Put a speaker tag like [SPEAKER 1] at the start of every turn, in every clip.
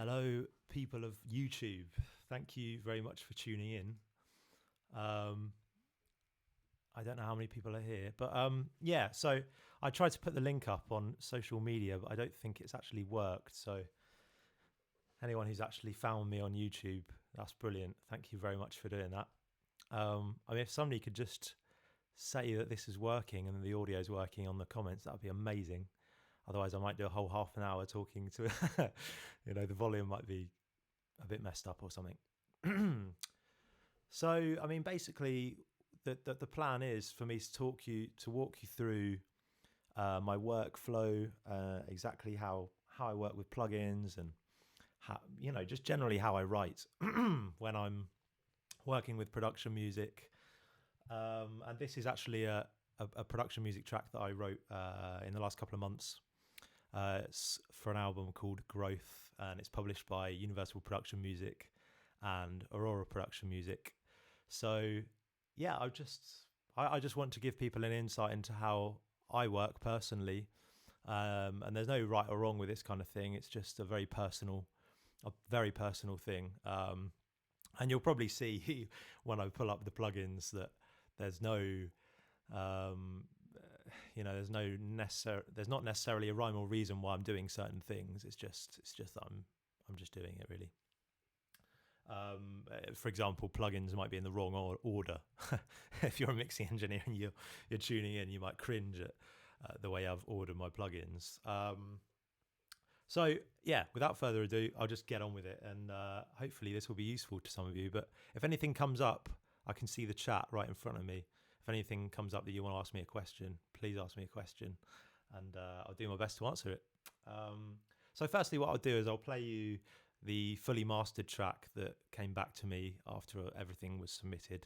[SPEAKER 1] Hello, people of YouTube. Thank you very much for tuning in. I don't know how many people are here, but yeah, so I tried to put the link up on social media, but I don't think it's actually worked. So anyone who's actually found me on YouTube, that's brilliant. Thank you very much for doing that. I mean, if somebody could just say that this is working and the audio is working on the comments, that would be amazing. Otherwise, I might do a whole half an hour talking to, the volume might be a bit messed up or something. So, I mean, basically, the plan is for me to walk you through my workflow, exactly how I work with plugins, and how, just generally how I write when I'm working with production music. And this is actually a production music track that I wrote in the last couple of months. It's for an album called Growth, and it's published by Universal Production Music and Aurora Production Music. So yeah, I just want to give people an insight into how I work personally, and there's no right or wrong with this kind of thing. It's just a very personal thing, and you'll probably see when I pull up the plugins that there's no there's not necessarily a rhyme or reason why I'm doing certain things. It's just that I'm just doing it, really. For example, plugins might be in the wrong order. If you're a mixing engineer and you're tuning in, you might cringe at the way I've ordered my plugins. So yeah, without further ado, I'll just get on with it, and hopefully this will be useful to some of you. But if anything comes up, I can see the chat right in front of me. If anything comes up that you want to ask me a question, please ask me a question, and I'll do my best to answer it. So firstly, what I'll do is I'll play you the fully mastered track that came back to me after everything was submitted.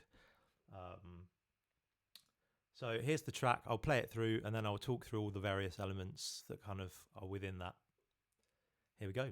[SPEAKER 1] So here's the track. I'll play it through, and then I'll talk through all the various elements that kind of are within that. Here we go.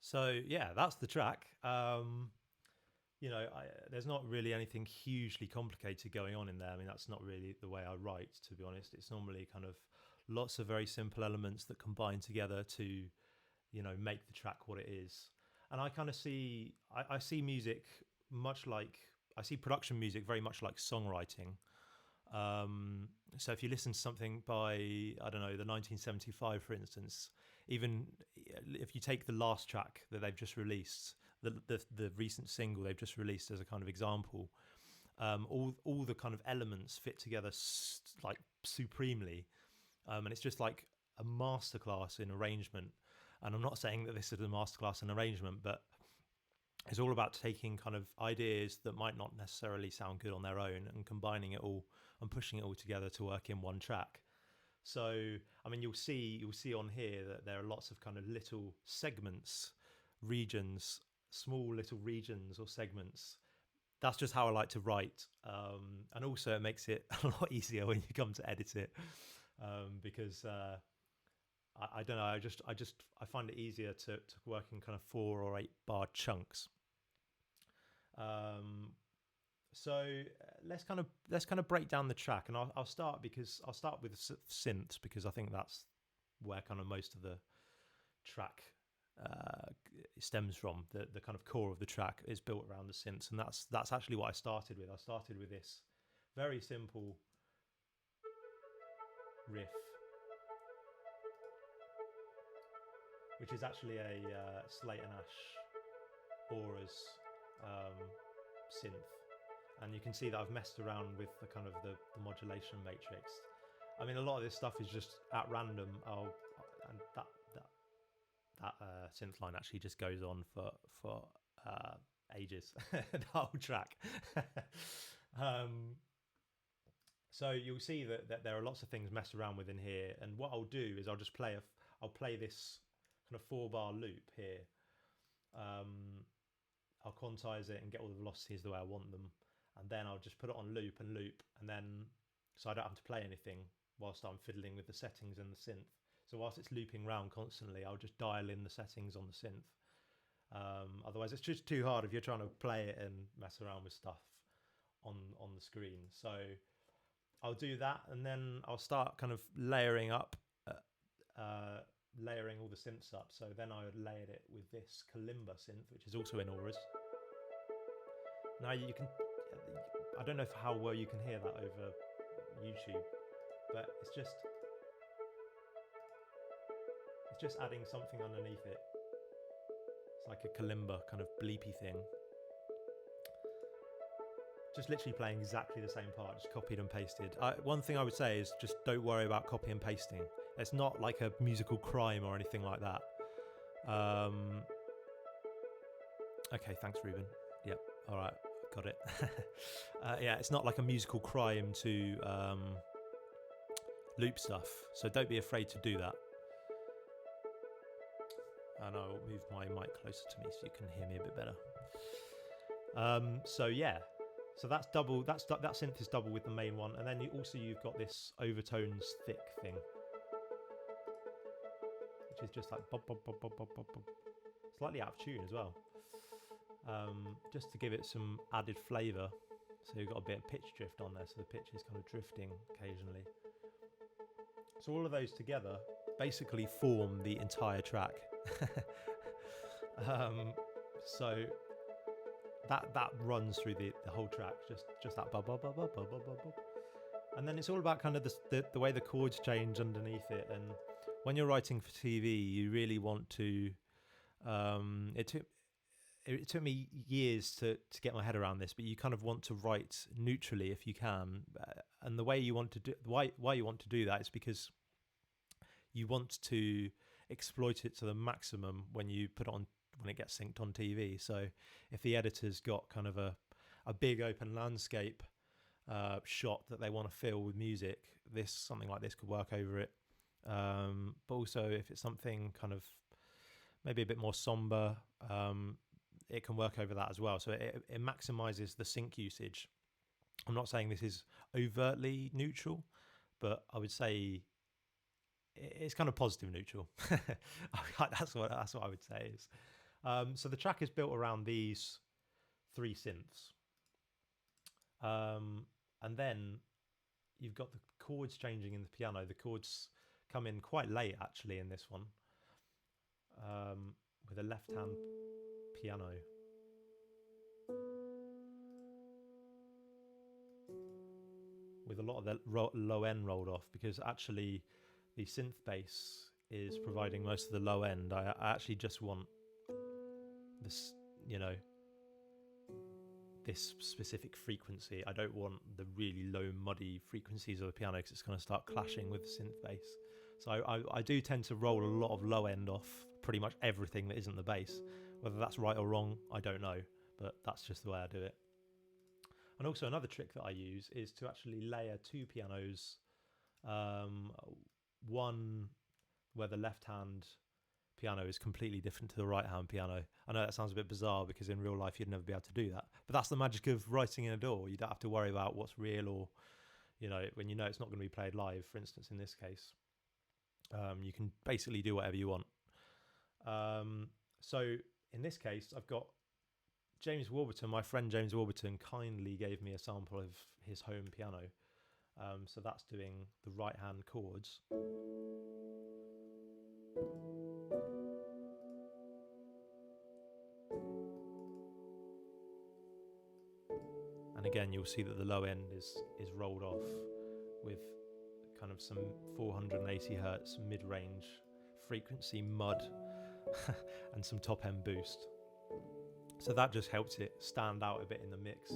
[SPEAKER 1] So yeah, that's the track. There's not really anything hugely complicated going on in there. I mean, that's not really the way I write, to be honest. It's normally kind of lots of very simple elements that combine together to, make the track what it is. And I kind of I see music I see production music very much like songwriting. So if you listen to something by, I don't know, the 1975, for instance, even if you take the last track that they've just released, the recent single they've just released as a kind of example, all the kind of elements fit together like supremely. And it's just like a masterclass in arrangement. And I'm not saying that this is a masterclass in arrangement, but it's all about taking kind of ideas that might not necessarily sound good on their own and combining it all and pushing it all together to work in one track. So, I mean, you'll see on here that there are lots of kind of little segments, regions, small little regions or segments. That's just how I like to write, and also it makes it a lot easier when you come to edit it, because I don't know. I find it easier to work in kind of 4 or 8 bar chunks. So let's kind of break down the track, and I'll start with synths, because I think that's where kind of most of the track stems from. The kind of core of the track is built around the synths, and that's actually what I started with. I started with this very simple riff, which is actually a Slate and Ash Aura's synth, and you can see that I've messed around with the kind of the modulation matrix. I mean, a lot of this stuff is just at random. And that synth line actually just goes on for ages, the whole track. So you'll see that there are lots of things messed around with in here, and what I'll do is I'll play this kind of 4 bar loop here. I'll quantize it and get all the velocities the way I want them, and then I'll just put it on loop, and then so I don't have to play anything whilst I'm fiddling with the settings and the synth. So whilst it's looping round constantly, I'll just dial in the settings on the synth. Otherwise, it's just too hard if you're trying to play it and mess around with stuff on the screen. So I'll do that, and then I'll start kind of layering all the synths up. So then I would layer it with this kalimba synth, which is also in Auras. Now you can, I don't know how well you can hear that over YouTube, but it's just adding something underneath it. It's like a kalimba kind of bleepy thing. Just literally playing exactly the same part, just copied and pasted. One thing I would say is just don't worry about copy and pasting. It's not like a musical crime or anything like that. Okay, thanks, Ruben. Yep, all right, got it. Yeah, it's not like a musical crime to loop stuff, so don't be afraid to do that. And I'll move my mic closer to me so you can hear me a bit better. So yeah, so that's double. That synth is double with the main one, and then you've got this overtones thick thing, which is just like bop, bop, bop, bop, bop, bop, bop. Slightly out of tune as well, just to give it some added flavour. So you've got a bit of pitch drift on there, so the pitch is kind of drifting occasionally. So all of those together basically form the entire track. So that runs through the whole track, just that bub, bub, bub, bub, bub, bub, bub. And then it's all about kind of the way the chords change underneath it. And when you're writing for TV, you really want to it took me years to get my head around this, but you kind of want to write neutrally if you can. And the way you want to do why you want to do that is because you want to exploit it to the maximum when you put it on, when it gets synced on TV. So if the editor's got kind of a big open landscape shot that they want to fill with music, something like this could work over it. But also if it's something kind of maybe a bit more somber, it can work over that as well. So it maximizes the sync usage. I'm not saying this is overtly neutral, but I would say it's kind of positive neutral. That's what I would say is. So the track is built around these 3 synths. And then you've got the chords changing in the piano. The chords come in quite late actually in this one, with a left-hand piano. With a lot of the low end rolled off, because actually the synth bass is providing most of the low end. I actually just want this, this specific frequency. I don't want the really low muddy frequencies of the piano because it's going to start clashing with the synth bass. So I do tend to roll a lot of low end off pretty much everything that isn't the bass. Whether that's right or wrong, I don't know, but that's just the way I do it. And also another trick that I use is to actually layer two pianos, one where the left hand piano is completely different to the right hand piano. I know that sounds a bit bizarre because in real life you'd never be able to do that, but that's the magic of writing in a DAW. You don't have to worry about what's real, or when you know it's not going to be played live, for instance in this case. You can basically do whatever you want. So in this case I've got James Warburton, my friend James Warburton kindly gave me a sample of his home piano. So that's doing the right hand chords. And again, you'll see that the low end is rolled off with kind of some 480 hertz mid-range frequency mud and some top end boost. So that just helps it stand out a bit in the mix.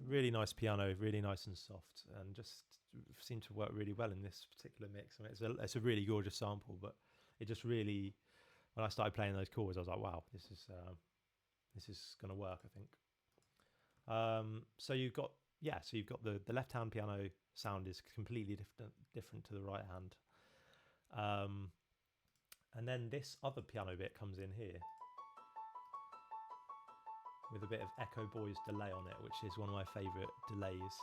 [SPEAKER 1] Really nice piano, really nice and soft, and just seemed to work really well in this particular mix. I mean, it's a really gorgeous sample, but it just really, when I started playing those chords, I was like, wow, this is going to work, I think. So you've got the left hand piano sound is completely different to the right hand, and then this other piano bit comes in here with a bit of Echo Boys delay on it, which is one of my favourite delays.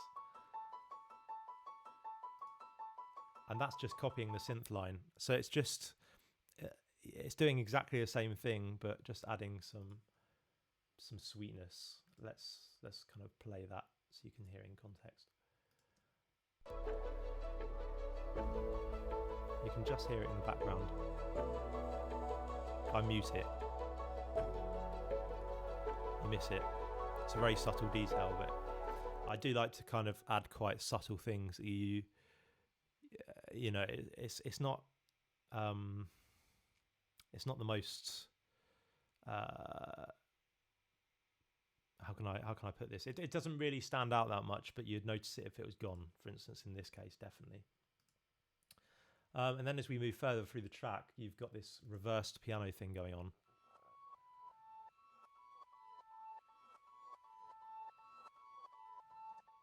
[SPEAKER 1] And that's just copying the synth line. So it's doing exactly the same thing, but just adding some sweetness. Let's kind of play that so you can hear it in context. You can just hear it in the background. If I mute it, you miss it. It's a very subtle detail, but I do like to kind of add quite subtle things that it's not the most how can I put this? It doesn't really stand out that much, but you'd notice it if it was gone, for instance, in this case, definitely. And then as we move further through the track, you've got this reversed piano thing going on.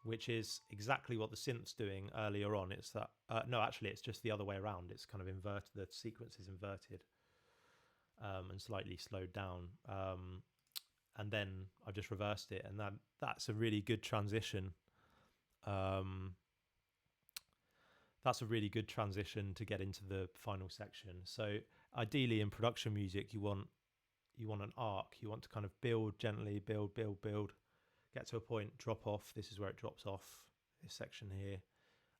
[SPEAKER 1] Which is exactly what the synth's doing earlier on. It's that, no, actually, it's just the other way around. It's kind of inverted. The sequence is inverted and slightly slowed down. And then I've just reversed it, and that's a really good transition. That's a really good transition to get into the final section. So ideally in production music, you want an arc. You want to kind of build gently, build, get to a point, drop off. This is where it drops off, this section here,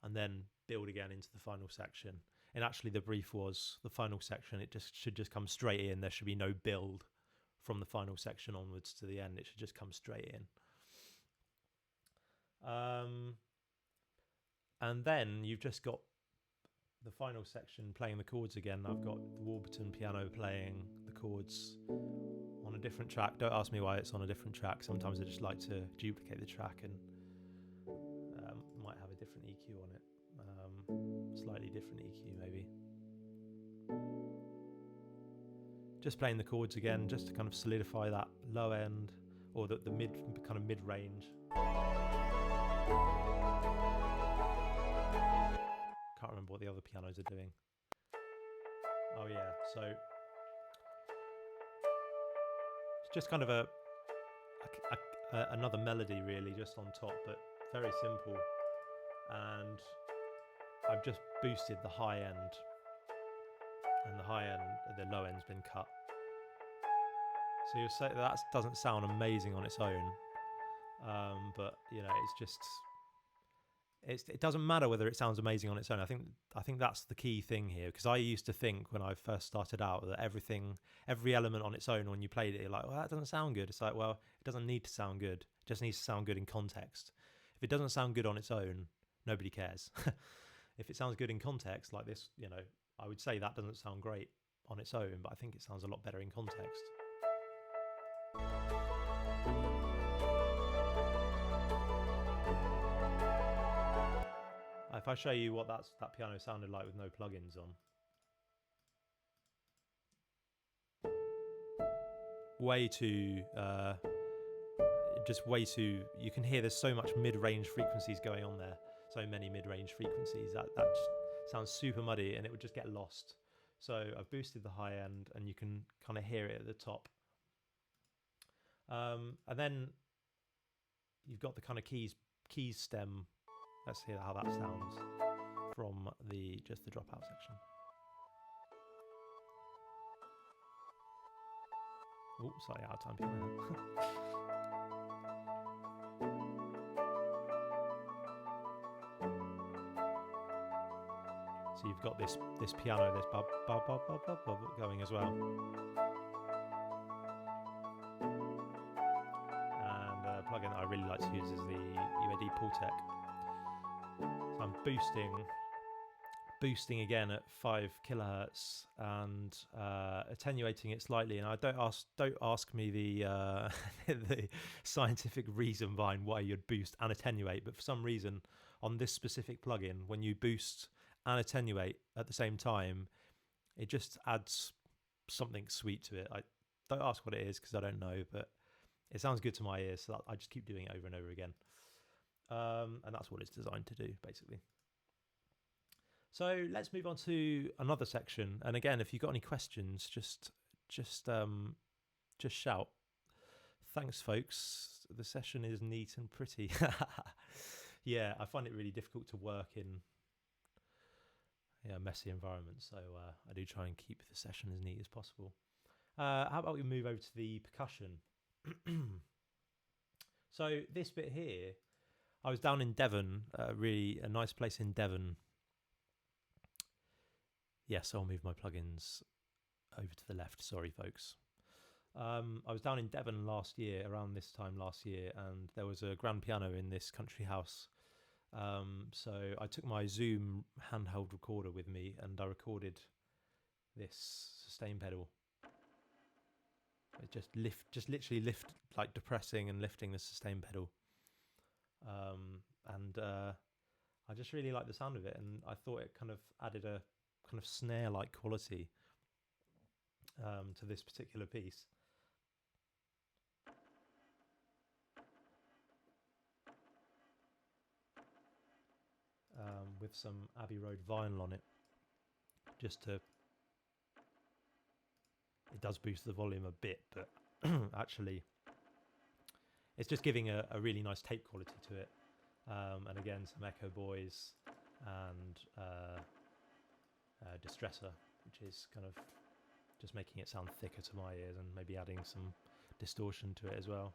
[SPEAKER 1] and then build again into the final section. And actually the brief was the final section, it should just come straight in. There should be no build from the final section onwards to the end. It should just come straight in. And then you've just got the final section playing the chords again. I've got the Warburton piano playing the chords on a different track. Don't ask me why it's on a different track. Sometimes I just like to duplicate the track and might have a different EQ on it. Slightly different EQ maybe. Just playing the chords again, just to kind of solidify that low end, or the mid range. Can't remember what the other pianos are doing. Oh yeah, so it's just kind of another melody really, just on top, but very simple. And I've just boosted the high end, and the low end's been cut. So you'll say that doesn't sound amazing on its own, but it's just. It doesn't matter whether it sounds amazing on its own. I think that's the key thing here, because I used to think when I first started out that every element on its own, when you played it, you're like, well, that doesn't sound good. It's like, well, it doesn't need to sound good. It just needs to sound good in context. If it doesn't sound good on its own, nobody cares. If it sounds good in context, like this, I would say that doesn't sound great on its own, but I think it sounds a lot better in context. If I show you what that piano sounded like with no plugins on. Way too, just way too, you can hear there's so much mid-range frequencies going on there. So many mid-range frequencies that just sounds super muddy and it would just get lost. So I've boosted the high end and you can kind of hear it at the top. And then you've got the kind of keys stem. Let's hear how that sounds from just the dropout section. Oh, slightly out of time piano. So you've got this piano, this bub going as well. And a plugin that I really like to use is the UAD Pultec. So I'm boosting again at 5 kilohertz and attenuating it slightly. And I don't ask me the the scientific reason behind why you'd boost and attenuate, but for some reason on this specific plugin, when you boost and attenuate at the same time, it just adds something sweet to it. I don't ask what it is because I don't know, but it sounds good to my ears, so I just keep doing it over and over again. And that's what it's designed to do, basically. So let's move on to another section. And again, if you've got any questions, just shout. Thanks, folks. The session is neat and pretty. Yeah, I find it really difficult to work in messy environments. So I do try and keep the session as neat as possible. How about we move over to the percussion? So this bit here, I was down in Devon, really a nice place in Devon. Yes, I'll move my plugins over to the left. Sorry, folks. I was down in Devon last year, around this time last year, and there was a grand piano in this country house. So I took my Zoom handheld recorder with me, and I recorded this sustain pedal. It just literally lift, like depressing and lifting the sustain pedal. And I just really like the sound of it, and I thought it kind of added a kind of snare-like quality to this particular piece. With some Abbey Road vinyl on it, it does boost the volume a bit, but actually it's just giving a really nice tape quality to it. And again, some Echo Boys and Distressor, which is kind of just making it sound thicker to my ears and maybe adding some distortion to it as well.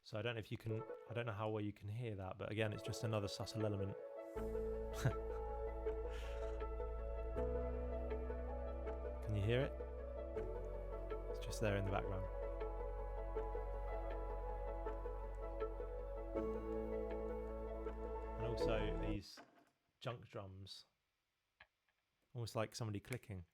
[SPEAKER 1] So I don't know if you can, I don't know how well you can hear that, but again, it's just another subtle element. Can you hear it? It's just there in the background. And also these junk drums, almost like somebody clicking.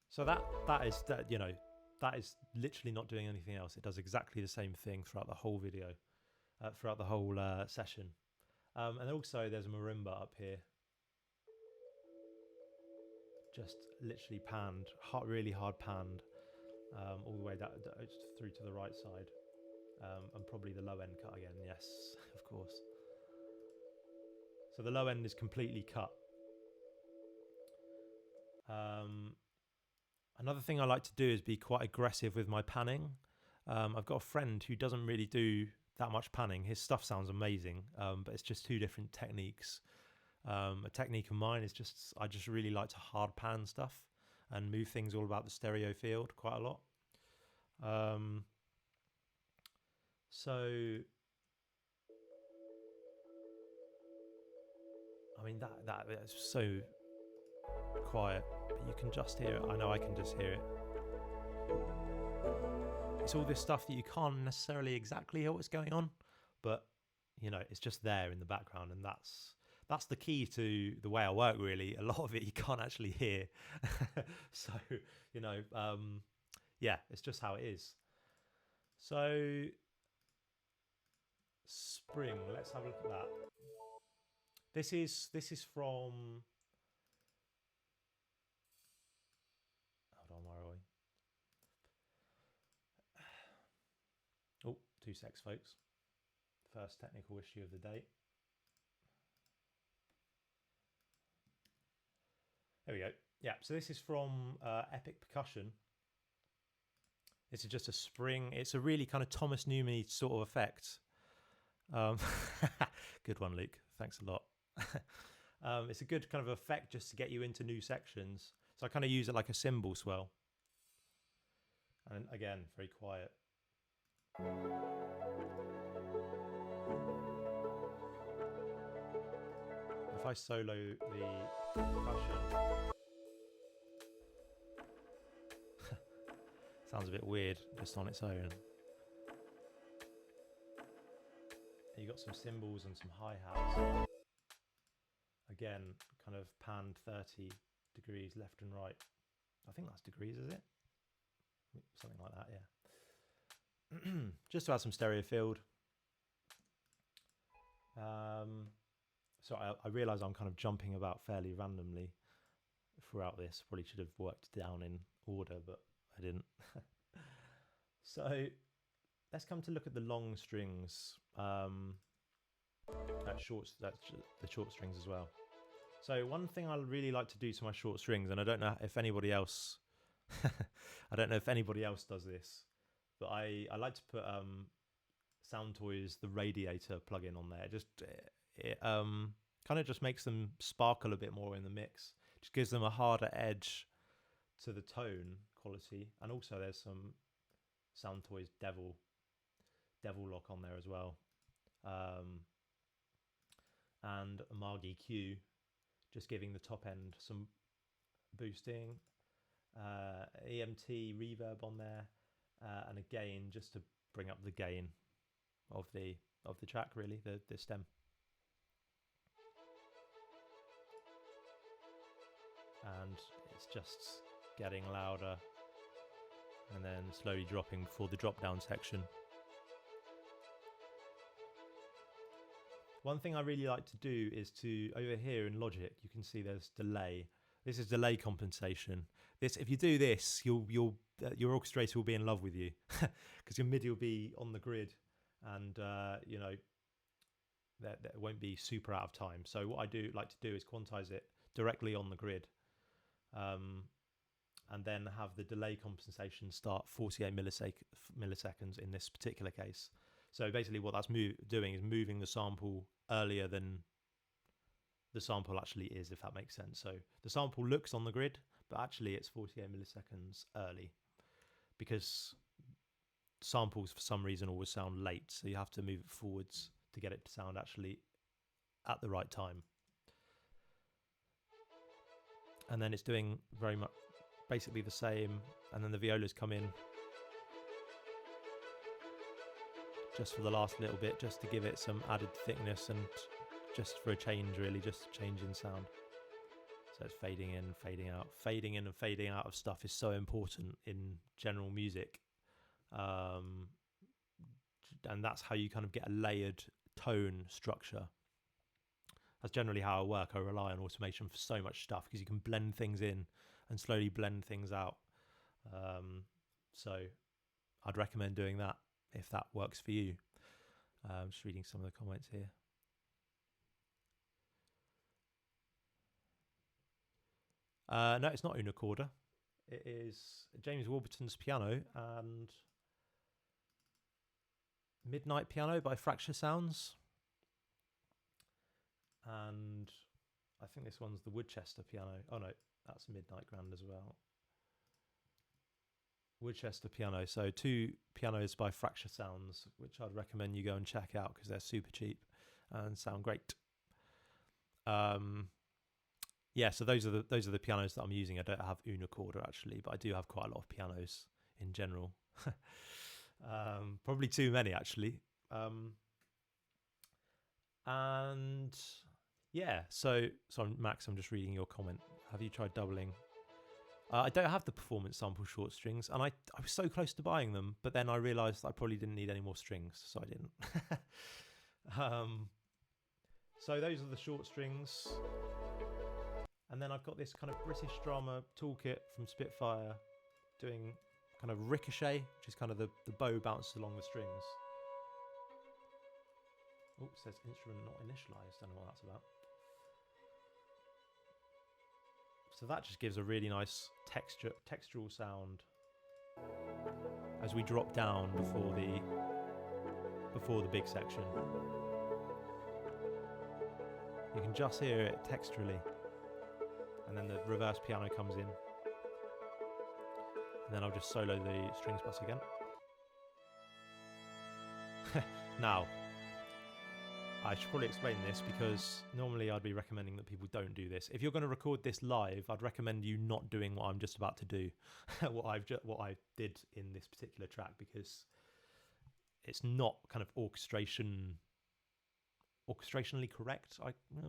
[SPEAKER 1] So that is literally not doing anything else. It does exactly the same thing throughout the whole video, throughout the whole session. And also there's a marimba up here, just literally panned, really hard panned, all the way through to the right side, and probably the low end cut again. Yes, of course. So the low end is completely cut. Another thing I like to do is be quite aggressive with my panning. I've got a friend who doesn't really do that much panning. His stuff sounds amazing, but it's just two different techniques. A technique of mine is I just really like to hard pan stuff and move things all about the stereo field quite a lot. So, I mean, that's so quiet, but you can just hear it. I know I can just hear it. It's all this stuff that you can't necessarily exactly hear what's going on, but it's just there in the background, and that's the key to the way I work, really. A lot of it you can't actually hear. So, yeah, it's just how it is. So, spring, let's have a look at that. This is from, hold on, where are we? Oh, 2 secs, folks. First technical issue of the day. There we go. Yeah, so this is from Epic Percussion. This is just a spring. It's a really kind of Thomas Newman sort of effect. Good one, Luke. Thanks a lot. It's a good kind of effect just to get you into new sections. So I kind of use it like a cymbal swell. And again, very quiet. If I solo the percussion, sounds a bit weird just on its own. You got some cymbals and some hi-hats. Again, kind of panned 30 degrees left and right. I think that's degrees, is it? Something like that, yeah. Just to add some stereo field. So I realise I'm kind of jumping about fairly randomly throughout this. Probably should have worked down in order, but I didn't. So let's come to look at the long strings. That's the short strings as well. So one thing I really like to do to my short strings, and I don't know if anybody else, does this, but I like to put Sound Toys the Radiator plugin on there. It kind of just makes them sparkle a bit more in the mix. Just gives them a harder edge to the tone quality, and also there's some Sound Toys Devil Lock on there as well, and a Margi Q, just giving the top end some boosting, EMT reverb on there, and a gain just to bring up the gain of the track, really, the stem. And it's just getting louder and then slowly dropping for the drop down section. One thing I really like to do is over here in Logic, you can see there's delay. This is delay compensation. If you do this, your orchestrator will be in love with you, because your MIDI will be on the grid, and that won't be super out of time. So what I like to do is quantize it directly on the grid, and then have the delay compensation start 48 milliseconds in this particular case. So basically what that's doing is moving the sample earlier than the sample actually is, if that makes sense. So the sample looks on the grid, but actually it's 48 milliseconds early, because samples for some reason always sound late. So you have to move it forwards to get it to sound actually at the right time. And then it's doing very much basically the same, and then the violas come in just for the last little bit, just to give it some added thickness, and just for a change, really, just a change in sound. So it's fading in, fading out. Fading in and fading out of stuff is so important in general music, and that's how you kind of get a layered tone structure. That's generally how I work. I rely on automation for so much stuff, because you can blend things in and slowly blend things out. So I'd recommend doing that if that works for you. Just reading some of the comments here. No, it's not Una Corda. It is James Warburton's piano and Midnight Piano by Fracture Sounds. And I think this one's the Woodchester piano. Oh no, that's Midnight Grand as well. Woodchester piano. So 2 pianos by Fracture Sounds, which I'd recommend you go and check out, because they're super cheap and sound great. Yeah, so those are the pianos that I'm using. I don't have Una Corda actually, but I do have quite a lot of pianos in general. Probably too many actually. And yeah, so Max, I'm just reading your comment. Have you tried doubling? I don't have the performance sample short strings, and I was so close to buying them, but then I realised I probably didn't need any more strings, so I didn't. So those are the short strings. And then I've got this kind of British drama toolkit from Spitfire doing kind of ricochet, which is kind of the bow bounces along the strings. Oh, it says instrument not initialized. Don't know what that's about. So that just gives a really nice textural sound as we drop down before the big section. You can just hear it texturally, and then the reverse piano comes in, and then I'll just solo the strings bus again. Now, I should probably explain this because normally I'd be recommending that people don't do this. If you're going to record this live, I'd recommend you not doing what I'm just about to do, what I did in this particular track, because it's not kind of orchestrationally correct.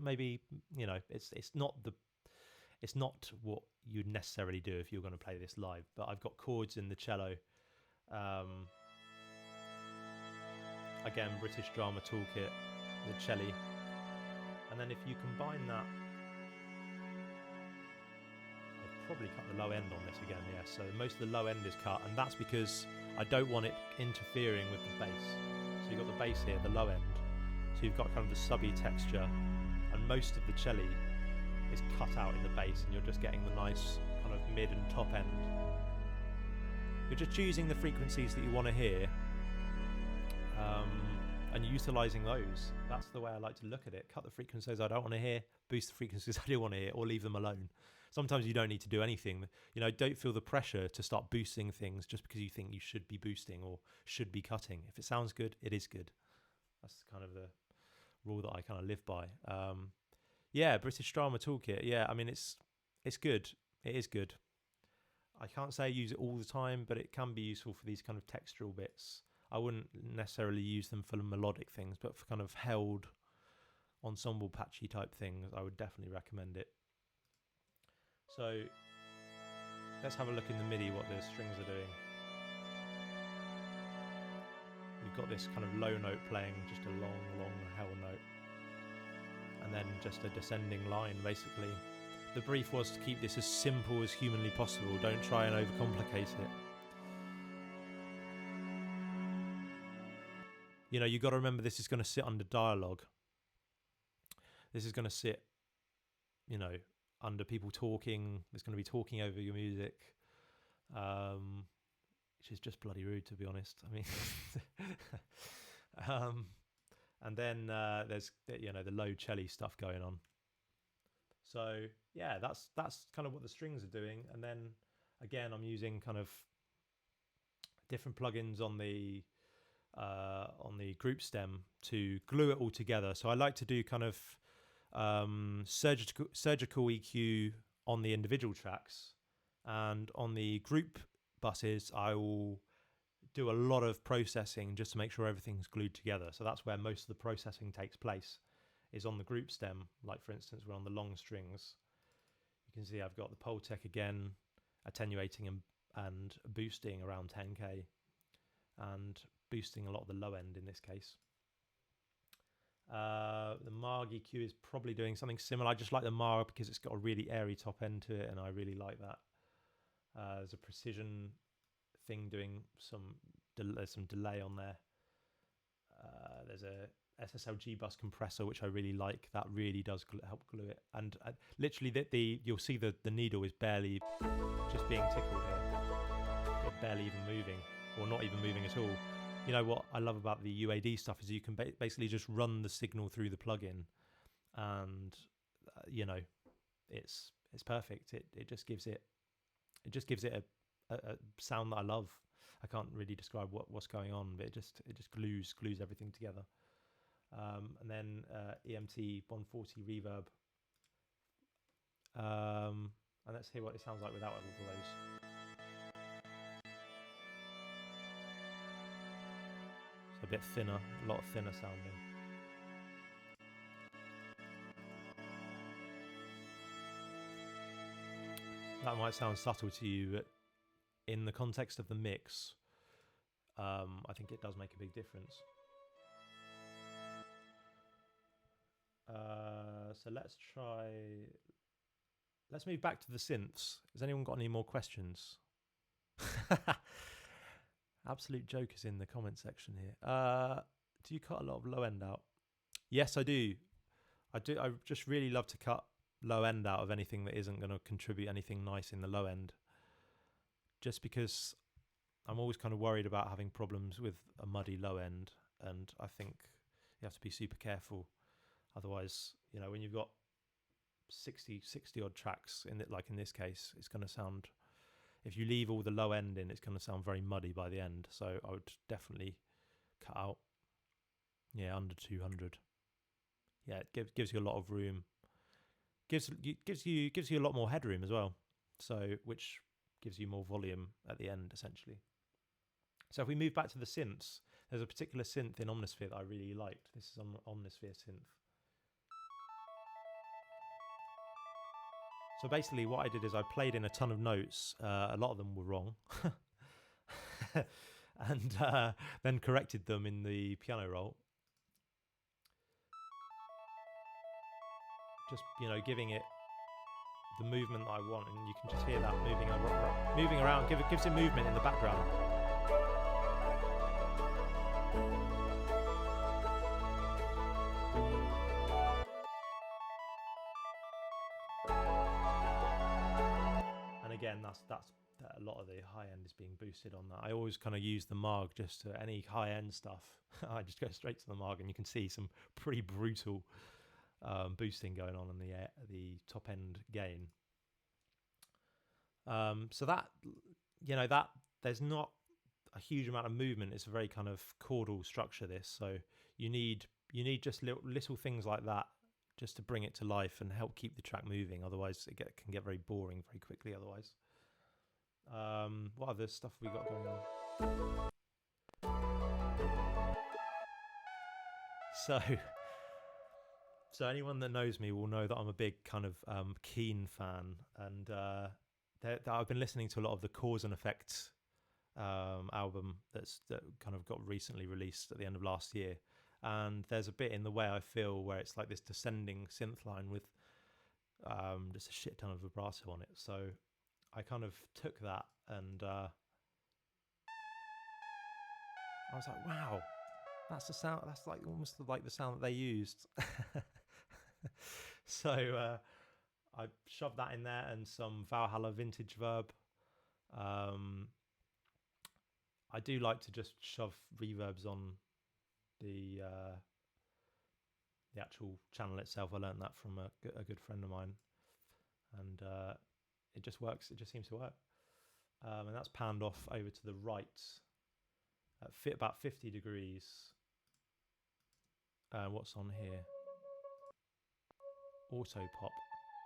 [SPEAKER 1] Maybe, you know, it's not what you'd necessarily do if you're going to play this live. But I've got chords in the cello. Again, British Drama Toolkit, the cello, and then if you combine that, I've probably cut the low end on this again. Yeah, so most of the low end is cut, and that's because I don't want it interfering with the bass. So you've got the bass here, the low end, so you've got kind of the subby texture, and most of the cello is cut out in the bass, and you're just getting the nice kind of mid and top end. You're just choosing the frequencies that you want to hear, and utilising those. That's the way I like to look at it. Cut the frequencies I don't want to hear, boost the frequencies I do want to hear, or leave them alone. Sometimes you don't need to do anything. You know, don't feel the pressure to start boosting things just because you think you should be boosting or should be cutting. If it sounds good, it is good. That's kind of the rule that I kind of live by. Yeah, British Drama Toolkit. Yeah, I mean, it's good. It is good. I can't say I use it all the time, but it can be useful for these kind of textural bits. I wouldn't necessarily use them for melodic things, but for kind of held ensemble patchy type things, I would definitely recommend it. So let's have a look in the MIDI what the strings are doing. You've got this kind of low note playing, just a long hell note, and then just a descending line basically. The brief was to keep this as simple as humanly possible. Don't try and overcomplicate it. You know, you've got to remember this is going to sit under dialogue. This is going to sit, you know, under people talking. There's going to be talking over your music, which is just bloody rude, to be honest. I mean, and then there's, you know, the low cello stuff going on. So yeah, that's kind of what the strings are doing. And then again, I'm using kind of different plugins on the group stem to glue it all together. So I like to do kind of surgical EQ on the individual tracks, and on the group buses I will do a lot of processing just to make sure everything's glued together. So that's where most of the processing takes place, is on the group stem. Like for instance, we're on the long strings. You can see I've got the Poltec again, attenuating and boosting around 10k, and boosting a lot of the low end in this case. The Marg EQ is probably doing something similar. I just like the Marg because it's got a really airy top end to it, and I really like that. There's a precision thing doing there's some delay on there. There's a SSLG bus compressor which I really like. That really does help glue it. And literally, you'll see the needle is barely just being tickled here. It's barely even moving, or not even moving at all. You know what I love about the UAD stuff is you can basically just run the signal through the plugin, and you know, it's perfect. It just gives it a sound that I love. I can't really describe what's going on, but it just glues everything together. And then EMT 140 reverb, and let's hear what it sounds like without all of those. A bit thinner, a lot thinner sounding. That might sound subtle to you, but in the context of the mix, I think it does make a big difference. So let's move back to the synths. Has anyone got any more questions? Absolute jokers in the comment section here. Do you cut a lot of low end out? Yes, I do. I just really love to cut low end out of anything that isn't going to contribute anything nice in the low end. Just because I'm always kind of worried about having problems with a muddy low end, and I think you have to be super careful. Otherwise, you know, when you've got 60 odd tracks in it, like in this case, it's going to sound, if you leave all the low end in, it's going to sound very muddy by the end. So I would definitely cut out, under 200. Yeah, it gives you a lot of room. Gives you a lot more headroom as well. So which gives you more volume at the end essentially. So if we move back to the synths, there's a particular synth in Omnisphere that I really liked. This is an Omnisphere synth. So basically what I did is I played in a ton of notes. A lot of them were wrong. And then corrected them in the piano roll. Just, giving it the movement that I want. And you can just hear that moving around. Gives it movement in the background. Again, that's a lot of the high end is being boosted on that. I always kind of use the Marg just to any high end stuff. I just go straight to the Marg, and you can see some pretty brutal boosting going on in the top end gain. So that that there's not a huge amount of movement. It's a very kind of chordal structure. This, so you need just little things like that, just to bring it to life and help keep the track moving. Otherwise, it can get very boring very quickly. Otherwise, what other stuff we got going on? So anyone that knows me will know that I'm a big kind of Keen fan, and I've been listening to a lot of the Cause and Effect album that kind of got recently released at the end of last year. And there's a bit in The Way I Feel where it's like this descending synth line with just a shit ton of vibrato on it. So I kind of took that and I was like, wow, that's the sound. That's like almost like the sound that they used. So I shoved that in there and some Valhalla vintage verb. I do like to just shove reverbs on the actual channel itself. I learned that from a good friend of mine, and it just works. It just seems to work. And that's panned off over to the right at about 50 degrees. What's on here? Auto pop.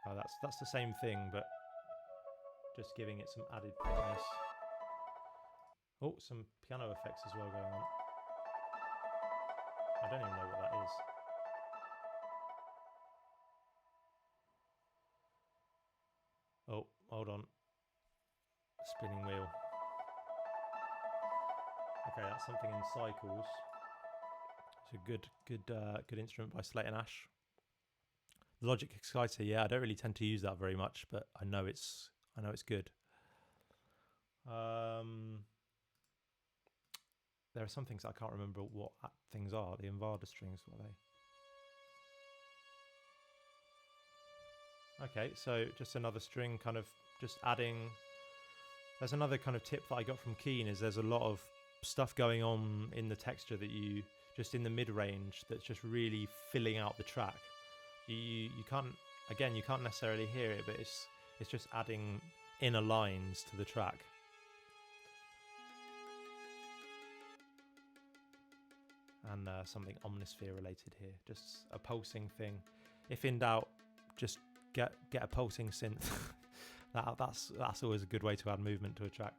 [SPEAKER 1] Oh, that's the same thing, but just giving it some added thickness. Oh, some piano effects as well going on. I don't even know what that is. Oh, hold on. Spinning wheel. Okay, that's something in cycles. It's a good instrument by Slate and Ash. The Logic Exciter, yeah, I don't really tend to use that very much, but I know it's good. There are some things I can't remember what things are. The Invada strings, what are they? Okay, so just another string, kind of just adding. There's another kind of tip that I got from Keen is there's a lot of stuff going on in the texture that you just in the mid range that's just really filling out the track. You can't necessarily hear it, but it's just adding inner lines to the track. And something Omnisphere related here, just a pulsing thing. If in doubt, just get a pulsing synth. that's always a good way to add movement to a track.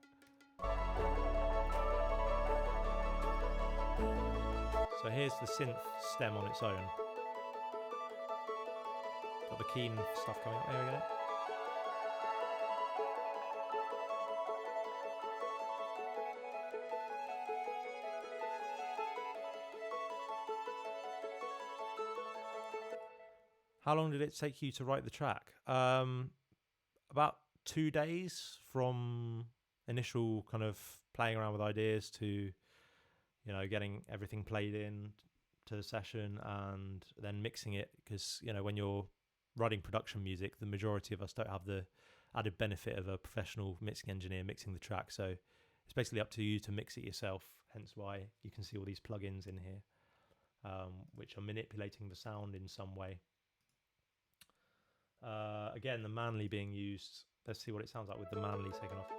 [SPEAKER 1] So here's the synth stem on its own. Got the Keen stuff coming up. There we go. How long did it take you to write the track? About 2 days from initial kind of playing around with ideas to, you know, getting everything played in to the session and then mixing it, because, you know, when you're writing production music, the majority of us don't have the added benefit of a professional mixing engineer mixing the track, so it's basically up to you to mix it yourself, hence why you can see all these plugins in here, which are manipulating the sound in some way. Again, the Manly being used. Let's see what it sounds like with the Manly taken off.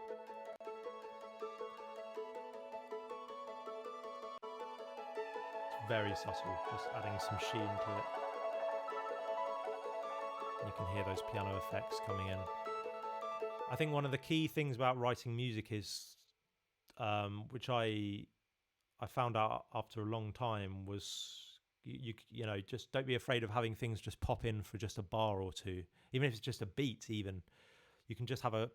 [SPEAKER 1] It's very subtle, just adding some sheen to it. You can hear those piano effects coming in. I think one of the key things about writing music is, which I found out after a long time, was you know, just don't be afraid of having things just pop in for just a bar or two, even if it's just a beat. Even you can just have a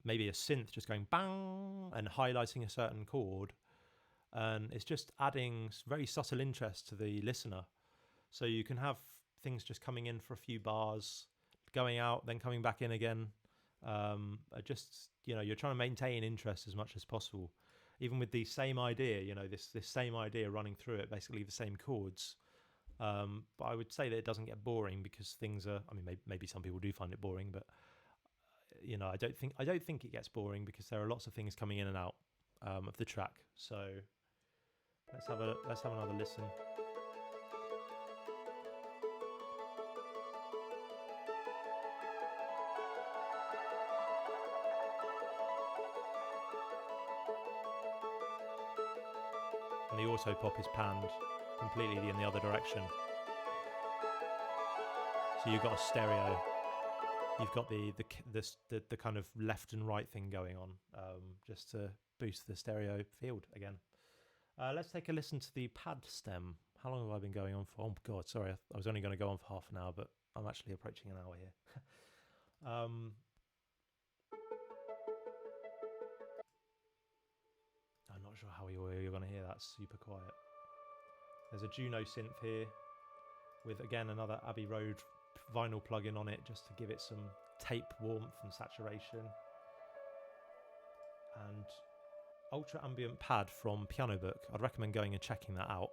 [SPEAKER 1] maybe a synth just going bang and highlighting a certain chord, and it's just adding very subtle interest to the listener. So you can have things just coming in for a few bars, going out, then coming back in again. Just, you know, you're trying to maintain interest as much as possible, even with the same idea, you know, this same idea running through it, basically the same chords. But I would say that it doesn't get boring, because things are, I mean, maybe some people do find it boring, but you know, I don't think it gets boring, because there are lots of things coming in and out of the track. So let's have another listen. And the auto pop is panned completely in the other direction. So you've got a stereo. You've got the kind of left and right thing going on, just to boost the stereo field again. Let's take a listen to the pad stem. How long have I been going on for? Oh God, sorry, I was only going to go on for half an hour, but I'm actually approaching an hour here. I'm not sure how you're going to hear that. Super quiet. There's a Juno synth here with, again, another Abbey Road vinyl plugin on it, just to give it some tape warmth and saturation. And ultra ambient pad from Piano Book. I'd recommend going and checking that out.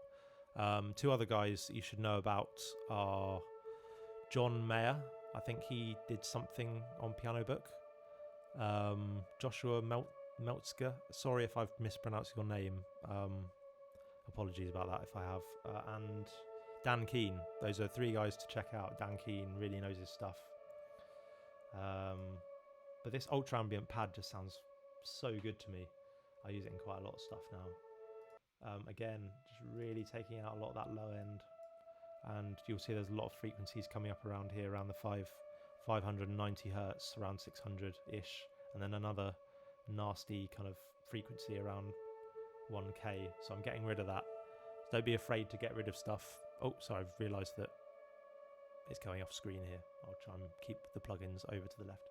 [SPEAKER 1] Two other guys you should know about are John Mayer. I think he did something on Piano Book. Joshua Meltzger. Sorry if I've mispronounced your name. Apologies about that if I have. And Dan Keane. Those are three guys to check out. Dan Keane really knows his stuff. But this ultra ambient pad just sounds so good to me. I use it in quite a lot of stuff now. Again, just really taking out a lot of that low end, and you'll see there's a lot of frequencies coming up around here, around the 590 hertz, around 600-ish, and then another nasty kind of frequency around 1K. So I'm getting rid of that. So don't be afraid to get rid of stuff. Oh, sorry, I've realised that it's going off screen here. I'll try and keep the plugins over to the left.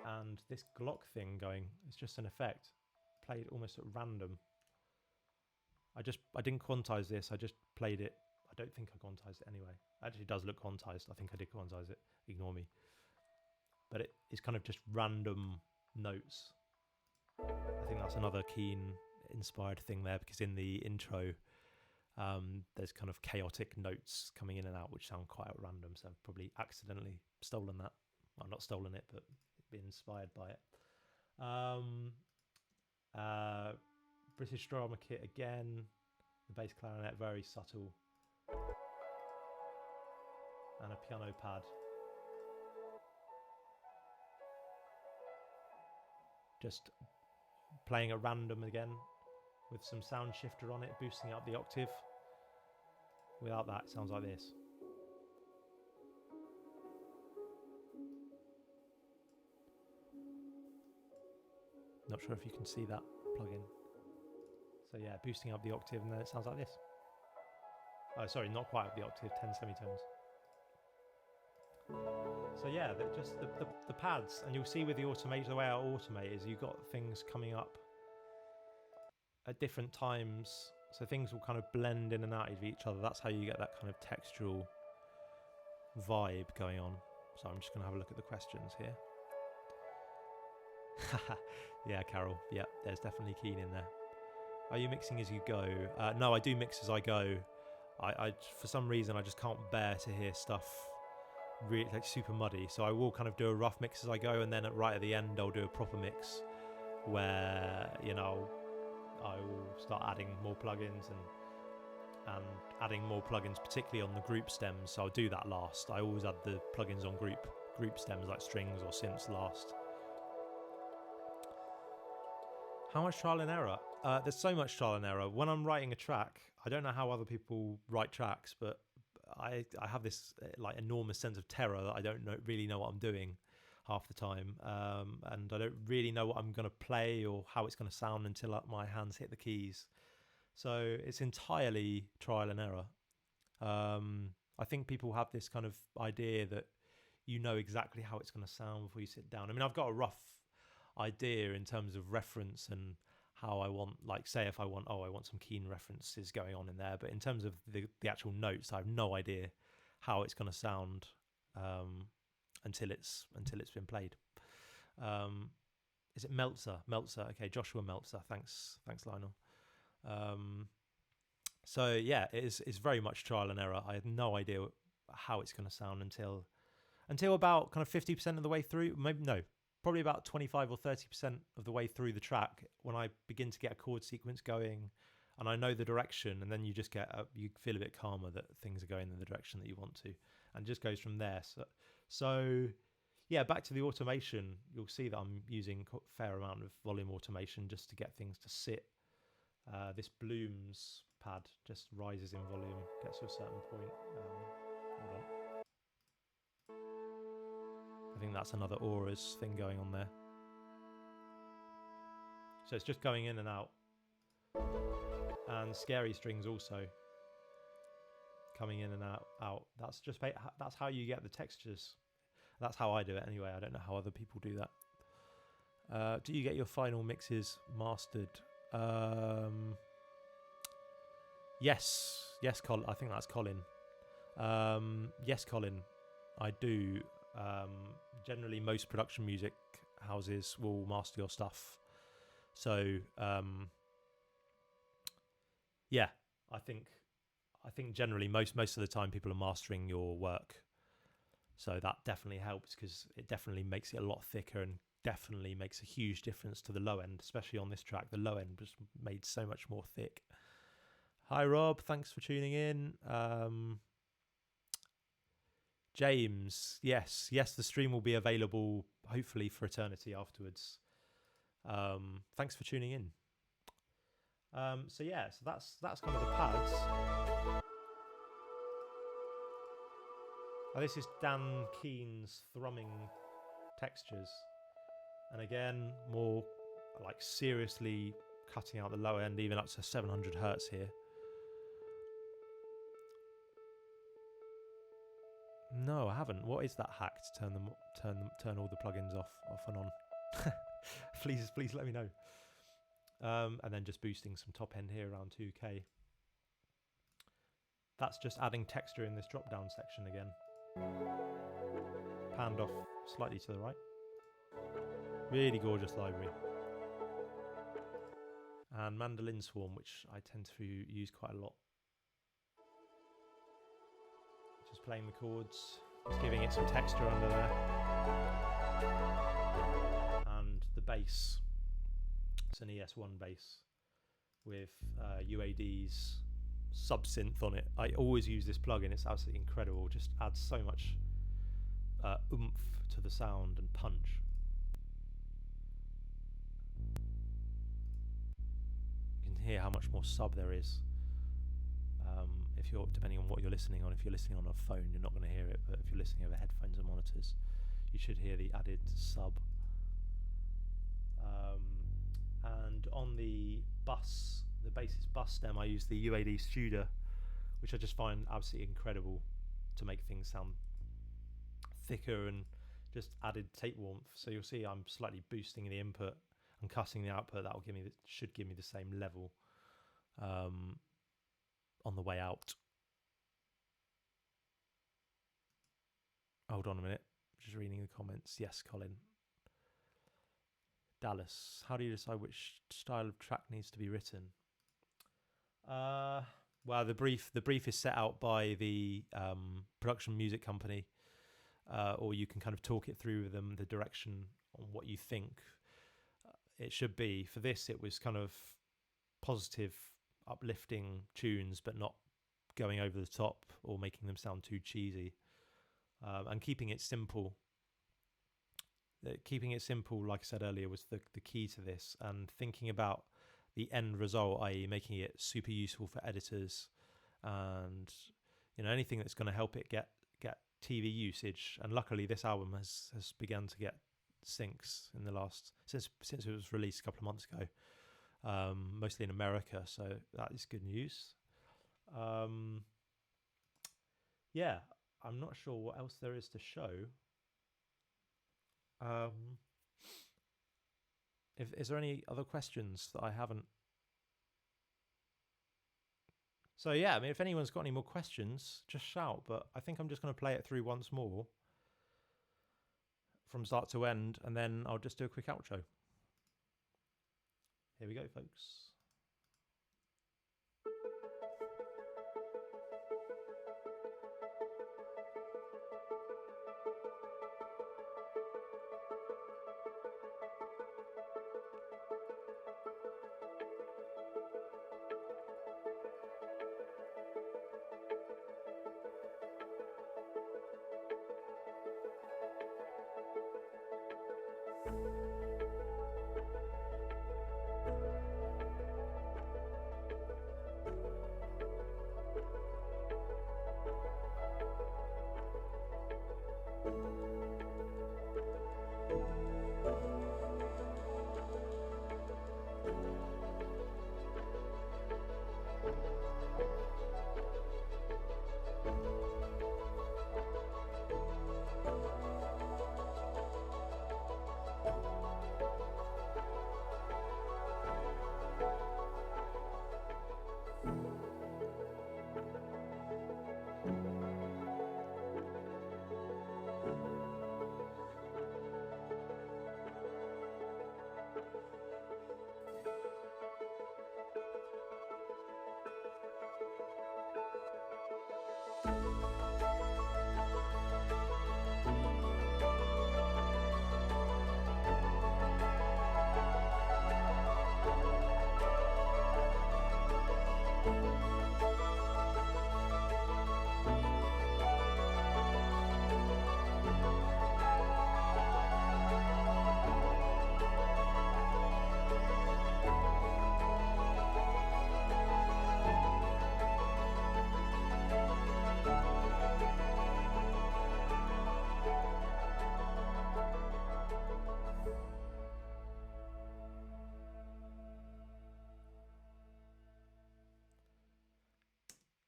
[SPEAKER 1] And this Glock thing going, it's just an effect played almost at random. I didn't quantize this, I just played it. I don't think I quantized it anyway. Actually, it does look quantized. I think I did quantize it, ignore me. But it's kind of just random notes. I think that's another Keen inspired thing there, because in the intro there's kind of chaotic notes coming in and out which sound quite at random, so I've probably accidentally stolen that. Well, not stolen it, but been inspired by it. British drama kit again, the bass clarinet very subtle, and a piano pad. Just playing at random again with some sound shifter on it, boosting up the octave. Without that, it sounds like this. Not sure if you can see that plugin. So yeah, boosting up the octave, and then it sounds like this. Oh, sorry, not quite up the octave, 10 semitones. So yeah, just the pads, and you'll see with the automate, the way I automate is you've got things coming up at different times So things will kind of blend in and out of each other. That's how you get that kind of textural vibe going on. So I'm just going to have a look at the questions here. Yeah, Carol. Yeah, there's definitely Keen in there. Are you mixing as you go? No, I do mix as I go. I for some reason I just can't bear to hear stuff really like super muddy. So I will kind of do a rough mix as I go, and then right at the end I'll do a proper mix where, you know, I will start adding more plugins and adding more plugins, particularly on the group stems. So I'll do that last. I always add the plugins on group stems like strings or synths last. How much trial and error? There's so much trial and error. When I'm writing a track, I don't know how other people write tracks, but I have this like enormous sense of terror that I don't really know what I'm doing half the time, and I don't really know what I'm going to play or how it's going to sound until my hands hit the keys. So it's entirely trial and error. I think people have this kind of idea that you know exactly how it's going to sound before you sit down. I mean, I've got a rough idea in terms of reference and how I want, like, say if I want some Keen references going on in there, but in terms of the actual notes, I have no idea how it's going to sound until it's been played. Is it Meltzer? Okay, Joshua Meltzer. Thanks Lionel. So yeah, it's very much trial and error. I have no idea how it's going to sound until about kind of 50% of the way through. Maybe no, probably about 25 or 30% of the way through the track, when I begin to get a chord sequence going and I know the direction, and then you just you feel a bit calmer that things are going in the direction that you want to, and it just goes from there. So yeah, back to the automation, you'll see that I'm using a fair amount of volume automation just to get things to sit. This Blooms pad just rises in volume, gets to a certain point. Hold on. I think that's another Aura's thing going on there. So it's just going in and out. And Scary Strings also coming in and out. That's how you get the textures. That's how I do it anyway. I don't know how other people do that. Do you get your final mixes mastered? Yes, Colin. I think that's Colin. Yes, Colin. I do. Generally, most production music houses will master your stuff. So, yeah, I think generally most of the time people are mastering your work. So that definitely helps, because it definitely makes it a lot thicker and definitely makes a huge difference to the low end, especially on this track. The low end was made so much more thick. Hi, Rob. Thanks for tuning in. James, yes, the stream will be available hopefully for eternity afterwards. Thanks for tuning in. So that's kind of the pads. This is Dan Keen's thrumming textures, and again, more like seriously cutting out the lower end, even up to 700 hertz here. No, I haven't. What is that hack to turn all the plugins off and on? please let me know. And then just boosting some top end here around 2K. That's just adding texture in this drop down section again. Panned off slightly to the right. Really gorgeous library. And Mandolin Swarm, which I tend to use quite a lot. Just playing the chords, just giving it some texture under there. And the bass, it's an ES1 bass with UAD's sub-synth on it. I always use this plugin, it's absolutely incredible. Just adds so much oomph to the sound and punch. You can hear how much more sub there is. If you're, depending on what you're listening on, if you're listening on a phone, you're not going to hear it, but if you're listening over headphones and monitors, you should hear the added sub. And on the bus, the bassist bus stem, I use the UAD Studer, which I just find absolutely incredible to make things sound thicker and just added tape warmth. So you'll see I'm slightly boosting the input and cutting the output. That will should give me the same level. on the way out. Hold on a minute. Just reading the comments. Yes, Colin. Dallas, how do you decide which style of track needs to be written? Well, the brief is set out by the production music company, or you can kind of talk it through with them, the direction on what you think it should be. For this, it was kind of positive, uplifting tunes, but not going over the top or making them sound too cheesy, and keeping it simple. Keeping it simple, like I said earlier, was the key to this, and thinking about the end result, i.e. making it super useful for editors and anything that's going to help it get TV usage. And luckily this album has begun to get syncs in the last since it was released a couple of months ago, mostly in America, so that is good news. Yeah, I'm not sure what else there is to show. Is there any other questions that I haven't? So yeah, I mean, if anyone's got any more questions, just shout. But I think I'm just going to play it through once more from start to end, and then I'll just do a quick outro. Here we go, folks.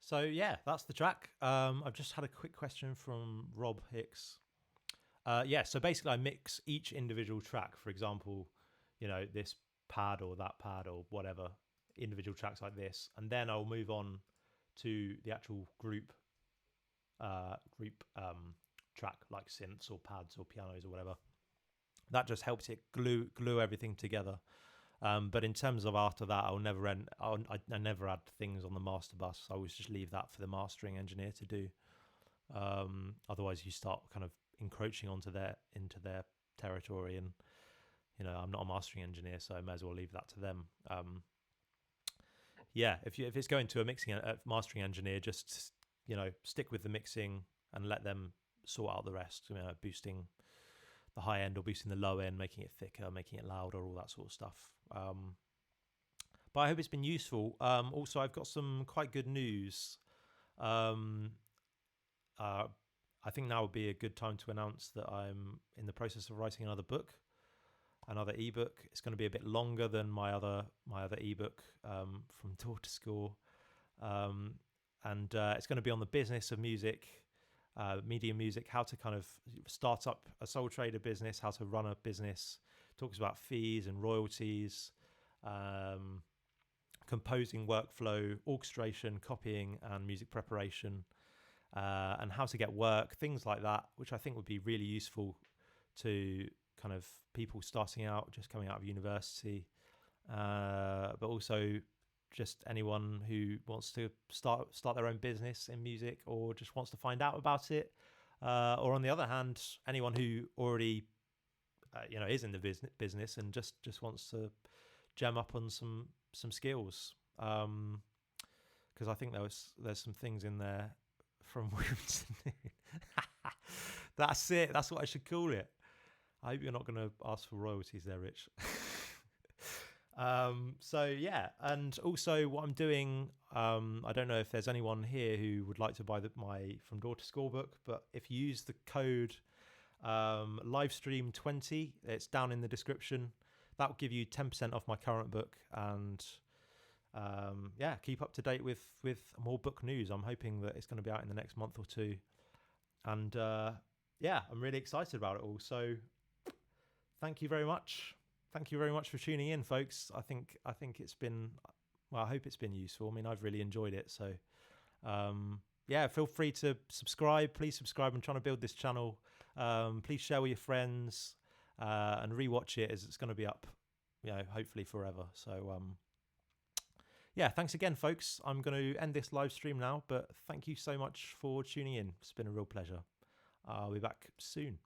[SPEAKER 1] So yeah, that's the track. I've just had a quick question from Rob Hicks. Yeah, so basically I mix each individual track. For example, this pad or that pad or whatever, individual tracks like this, and then I'll move on to the actual group track, like synths or pads or pianos or whatever. That just helps it glue everything together. But in terms of after that, I never add things on the master bus. I always just leave that for the mastering engineer to do. Otherwise, you start kind of encroaching into their territory, and I'm not a mastering engineer, so I may as well leave that to them. Yeah, if it's going to a mastering engineer, just stick with the mixing and let them sort out the rest. Boosting the high end or boosting the low end, making it thicker, making it louder, all that sort of stuff. But I hope it's been useful. Also, I've got some quite good news. I think now would be a good time to announce that I'm in the process of writing another book, another ebook. It's going to be a bit longer than my other ebook, From Door to Score, and it's going to be on the business of music. Media music, how to kind of start up a sole trader business, how to run a business, talks about fees and royalties, composing workflow, orchestration, copying, and music preparation, and how to get work, things like that, which I think would be really useful to kind of people starting out, just coming out of university, but also just anyone who wants to start their own business in music, or just wants to find out about it, or on the other hand, anyone who already is in the business and just wants to gem up on some skills, because I think there's some things in there from Women's Noon. That's it. That's what I should call it. I hope you're not going to ask for royalties there, Rich. So yeah, and also what I'm doing, I don't know if there's anyone here who would like to buy my From Door to Score book, but if you use the code livestream20, it's down in the description. That will give you 10% off my current book, and keep up to date with more book news. I'm hoping that it's going to be out in the next month or two, and I'm really excited about it all. So thank you very much. Thank you very much for tuning in, folks. I think it's been, well, I hope it's been useful. I mean, I've really enjoyed it. So feel free to subscribe. Please subscribe. I'm trying to build this channel. Please share with your friends, and rewatch it, as it's going to be up, hopefully forever. So thanks again, folks. I'm going to end this live stream now, but thank you so much for tuning in. It's been a real pleasure. I'll be back soon.